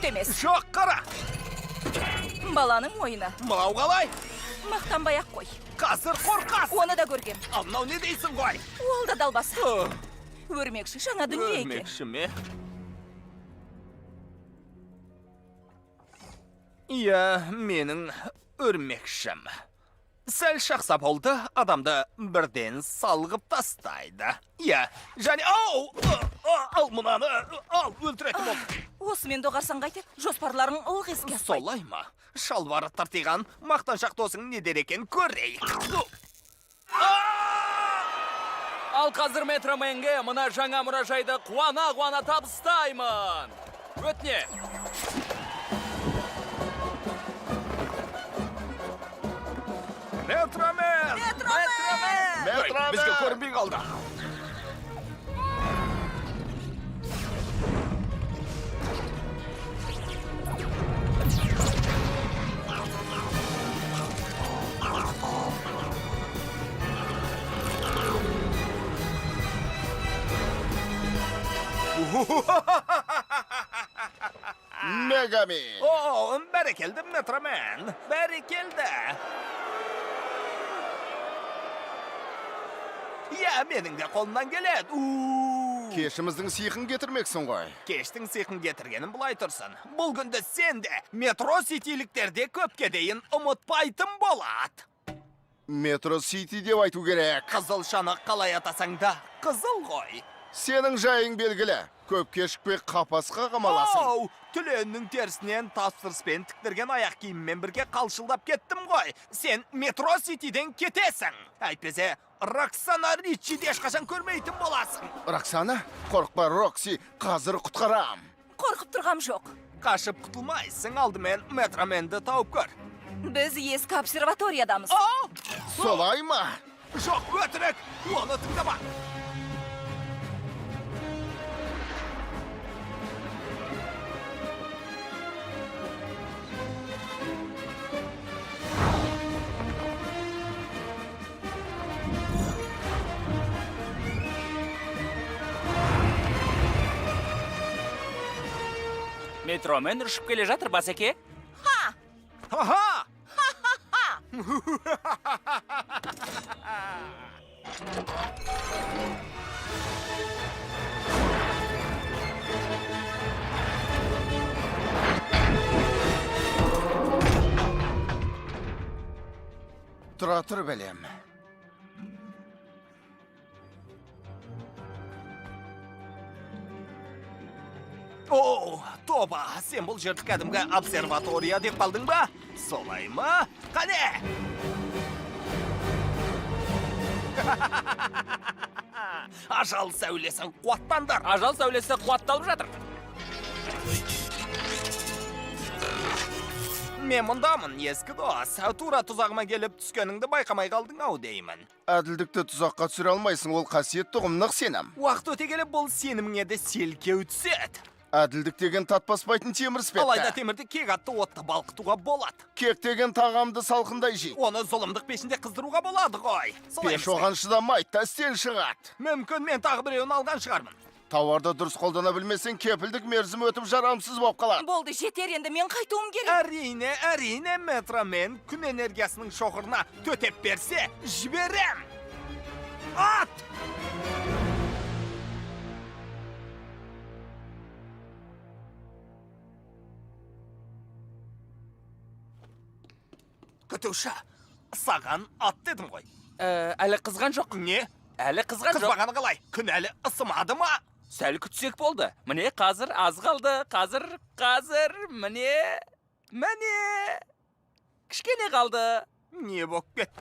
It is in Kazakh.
күшті емес. Жоқ, қара. Баланың ойыны. Мынау қалай? Мақтанбай-ақ қой. Қазір қорқас. Оны да көргем. Ал мынау не дейсің ғой? Ол да далбаса. Өрмекші жаңа дүние екен. Өрмекші ме? Иә, менің өрмекшім. Сәл шақса болды, адамды бірден салғып тастайды. Иә, және... Ал мұнаны, ал, өлтіретін болды. Осымен доғарсан қайтеді, жоспарларың ылғи іске аспайды. Солай ма? Шалбары тыртиған, мақтаншақ досың не дер екен көрейік. Ал қазір метроменге мына жаңа мұражайды қуана табыстаймын. Өтіне. Метромен! Метромен! Бізге көрінбей қалды. Мегамен! О, бәрекелді, метромен. Бәрекелді. Иә, менің де қолымнан келеді. Кешіміздің сиқын кетірмексің ғой. Кештің сиқын кетіргенін бұлай тұрсын. Бұл күнді сен де метро ситиліктерде көпке дейін ұмытпайтын болады. Метро Сити деп айту керек. Қызылшаны қалай атасаң да қызыл ғой. Сенің жайың белгілі. Көп кешікпей қапасқа қамаласың. Түленнің терісінен тапсырыспен тіктірген аяқ киіммен бірге қалшылдап кеттім ғой. Сен метро ситиден кетесің. Әйтпесе, Роксана Ричиді ешқашан көрмейтін боласың. Роксана, қорықпа, Рокси, қазір құтқарам. Қорқып тұрғам жоқ. Қашып құтылмайсың, алдымен метроменді тауып көр. Біз ескі обсерваториядамыз. Солай ма? Жоқ, өтірік, оны тыңдама. Метромен ұшып келе жатыр, басеке. Ха-ха! Тұра тұр бәлем. О, тоба, сен бұл жерді кәдімгі обсерватория деп қалдың ба? Солай ма? Қане? Ажал сәулесін қуаттандар. Ажал сәулесі қуатталып жатыр. Мен мұндамын, ескі дос. Тура тұзағыма келіп түскеніңді байқамай қалдың ау деймін. Әділдікті тұзаққа түсіре алмайсың, ол қасиетті ұғымнық сенім. Уақыт өте келіп бұл сеніміңе де селкеу түседі. Әділдік деген татпаспайтын темір Алайда іспетті. темірді кек атты отты балқытуға болады. Кек деген тағамды салқындай жейді. Оны зұлымдық пешінде қыздыруға болады ғой. Солай Пеш емес пе? оған шыдамайды, тәстен шығады. Мүмкін мен тағы біреуін алған шығармын. Тауарды дұрыс қолдана білмесең, кепілдік мерзім өтіп жарамсыз болып қалады. Болды, жетер енді, мен қайтуым керек. Әрине, метромен күн энергиясының шоғырына төтеп берсе, жіберем. Ат! Күтуші, саған ат дедім ғой. Әлі қызған жоқ. Не? Әлі қызған жоқ. Қызбағаны қалай? Күн әлі ысымады ма? Сәл күтсек болды. Міне қазір аз қалды. Қазір, міне. Кішкене қалды. Не боп кетті?